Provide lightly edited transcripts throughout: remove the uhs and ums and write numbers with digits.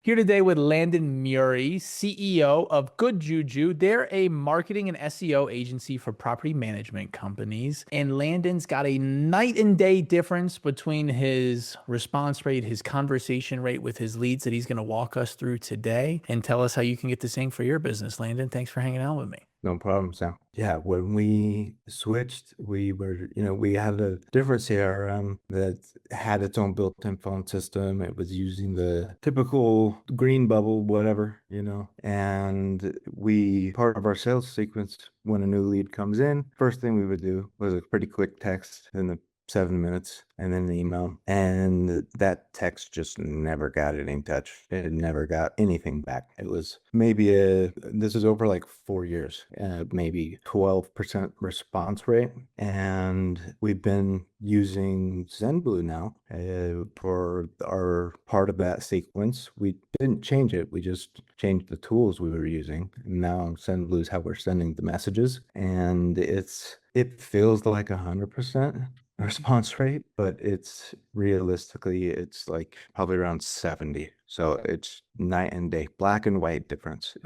Here today with Landon Murray, CEO of Good Juju. They're a marketing and SEO agency for property management companies. And Landon's got a night and day difference between his response rate, his conversation rate with his leads that he's going to walk us through today and tell us how you can get the same for your business. Landon, thanks for hanging out with me. No problem, Sam. Yeah, when we switched, we had a different CRM that had its own built-in phone system. It was using the typical green bubble, whatever, and part of our sales sequence, when a new lead comes in, first thing we would do was a pretty quick text in the 7 minutes and then an email. And that text just never got it in touch. It never got anything back. It was this is over like 4 years, maybe 12% response rate. And we've been using Sendblue now for our part of that sequence. We didn't change it. We just changed the tools we were using. Now Sendblue is how we're sending the messages. And it feels like 100% response rate, but it's like probably around 70. So it's night and day, black and white difference.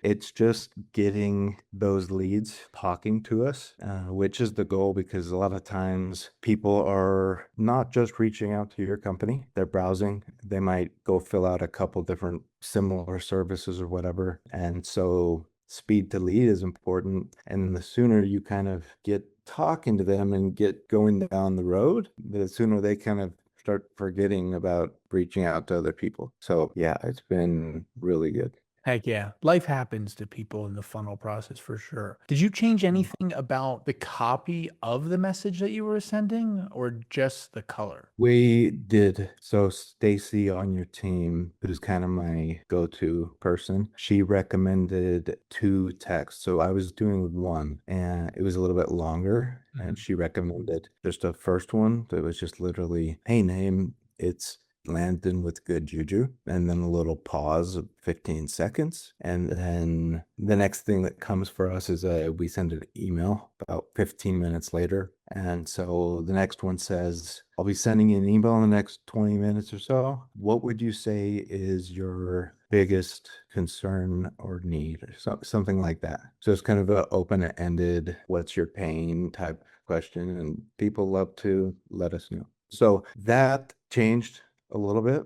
It's just getting those leads talking to us, which is the goal, because a lot of times people are not just reaching out to your company, they're browsing. They might go fill out a couple different similar services or whatever. And so speed to lead is important. And the sooner you kind of get talking to them and get going down the road, the sooner they kind of start forgetting about reaching out to other people. So yeah, it's been really good. Heck yeah. Life happens to people in the funnel process for sure. Did you change anything about the copy of the message that you were sending or just the color? We did. So Stacy on your team, who's kind of my go-to person, she recommended two texts. So I was doing one and it was a little bit longer. And she recommended just a first one that was just literally, hey, name, it's Landon with Good Juju, and then a little pause of 15 seconds. And then the next thing that comes for us is we send an email about 15 minutes later. And so the next one says, I'll be sending you an email in the next 20 minutes or so. What would you say is your biggest concern or need, or something like that? So it's kind of an open-ended, what's your pain type question, and people love to let us know. So that changed a little bit.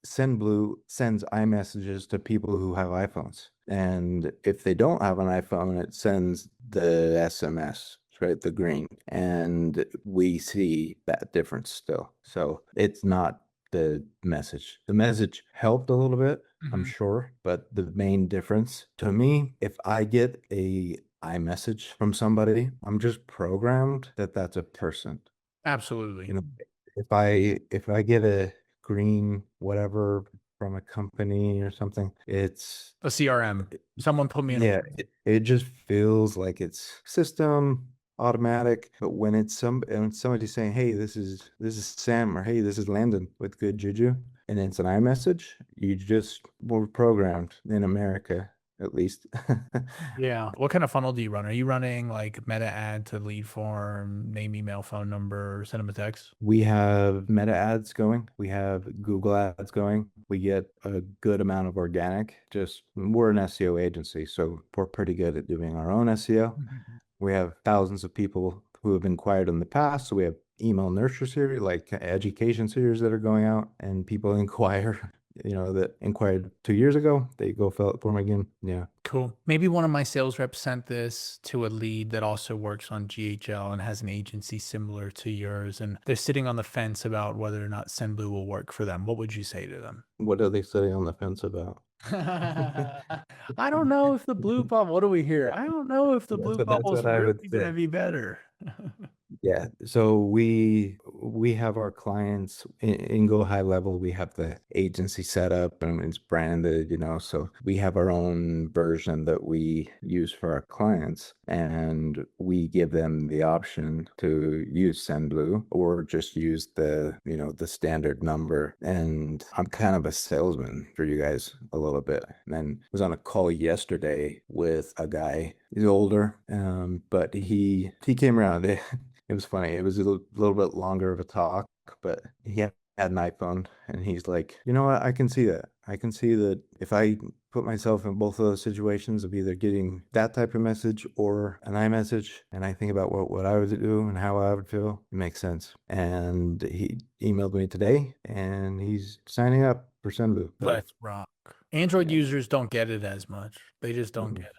Sendblue sends iMessages to people who have iPhones. And if they don't have an iPhone, it sends the SMS, right? The green. And we see that difference still. So it's not the message. The message helped a little bit, I'm sure. But the main difference to me, if I get a iMessage from somebody, I'm just programmed that that's a person. Absolutely. If I get a green whatever from a company or something, it's A CRM. Someone put me in. yeah, it just feels like it's system automatic. But when and somebody's saying, hey, this is Sam, or hey, this is Landon with Good Juju, and it's an iMessage, you just were programmed in America, at least. Yeah. What kind of funnel do you run? Are you running like meta ad to lead form, name, email, phone number, send them a text? We have meta ads going. We have Google ads going. We get a good amount of organic. We're an SEO agency, so we're pretty good at doing our own SEO. We have thousands of people who have inquired in the past. So we have email nurture series, like education series that are going out, and people inquire, that inquired 2 years ago. They go fill out the form again. Yeah. Cool. Maybe one of my sales reps sent this to a lead that also works on GHL and has an agency similar to yours, and they're sitting on the fence about whether or not Sendblue will work for them. What would you say to them? What are they sitting on the fence about? I don't know if the blue bubble, what do we hear? I don't know if the blue That's bubble's what I really would going to say. be better. Yeah, so we have our clients in Go High Level. We have the agency set up and it's branded, so we have our own version that we use for our clients, and we give them the option to use Sendblue or just use the standard number. And I'm kind of a salesman for you guys a little bit. And I was on a call yesterday with a guy. He's older, but he came around. It was funny. It was a little bit longer of a talk, but he had an iPhone, and he's like, you know what? I can see that. I can see that if I put myself in both of those situations of either getting that type of message or an iMessage, and I think about what I would do and how I would feel, it makes sense. And he emailed me today, and he's signing up for Sendblue. Let's rock. Android Yeah. users don't get it as much. They just don't Mhm. get it.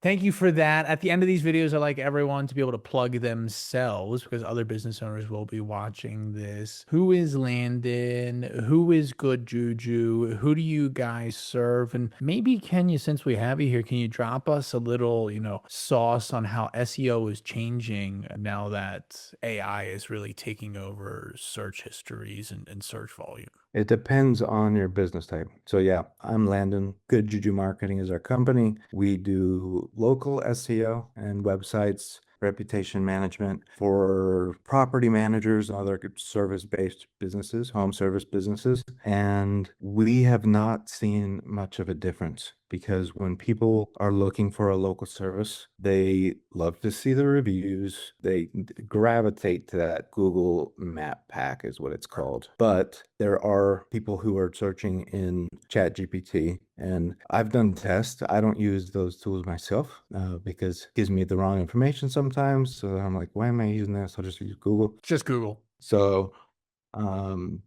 Thank you for that. At the end of these videos, I like everyone to be able to plug themselves because other business owners will be watching this. Who is Landon? Who is Good Juju? Who do you guys serve? And maybe, can you, since we have you here, can you drop us a little, sauce on how SEO is changing now that AI is really taking over search histories and search volume? It depends on your business type. So yeah, I'm Landon. Good Juju Marketing is our company. We do local SEO and websites, reputation management for property managers and other service-based businesses, home service businesses. And we have not seen much of a difference because when people are looking for a local service, they love to see the reviews. They gravitate to that Google map pack is what it's called. But there are people who are searching in ChatGPT, and I've done tests. I don't use those tools myself because it gives me the wrong information sometimes. So I'm like, why am I using this? I'll just use Google. Just Google. So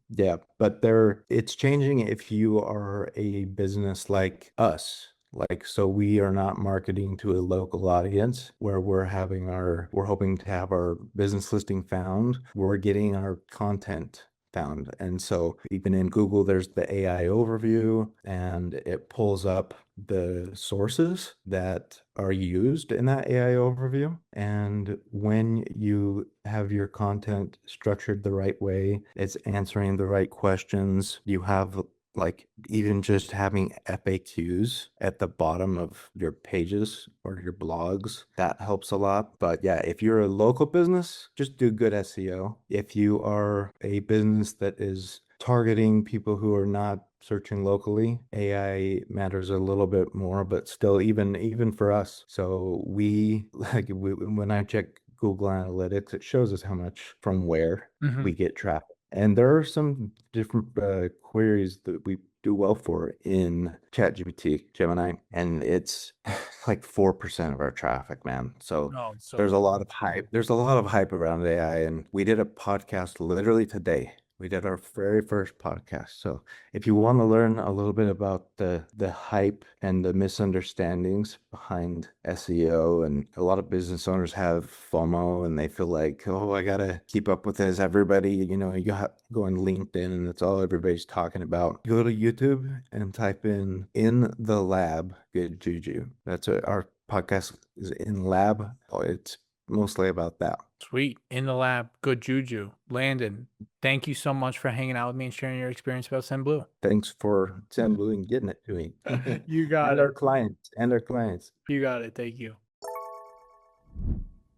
yeah, but it's changing if you are a business like us. Like, so we are not marketing to a local audience where we're hoping to have our business listing found. We're getting our content found. And so even in Google, there's the AI overview, and it pulls up the sources that are used in that AI overview. And when you have your content structured the right way, it's answering the right questions, you have like even just having FAQs at the bottom of your pages or your blogs, that helps a lot. But yeah, if you're a local business, just do good SEO. If you are a business that is targeting people who are not searching locally, AI matters a little bit more, but still even for us. So when I check Google Analytics, it shows us how much from where we get traffic. And there are some different queries that we do well for in ChatGPT, Gemini, and it's like 4% of our traffic, man. So Oh, so there's a lot of hype. There's a lot of hype around AI, and we did a podcast literally today. We did our very first podcast. So if you want to learn a little bit about the hype and the misunderstandings behind SEO, and a lot of business owners have FOMO and they feel like, oh, I gotta keep up with this. Everybody, you go on LinkedIn and that's all everybody's talking about. Go to YouTube and type in the lab, Good Juju. That's what our podcast is, in lab. It's mostly about that. Sweet. In the lab. Good Juju. Landon, thank you so much for hanging out with me and sharing your experience about Sendblue. Thanks for Sendblue and getting it to me. You got and it. our clients. You got it. Thank you.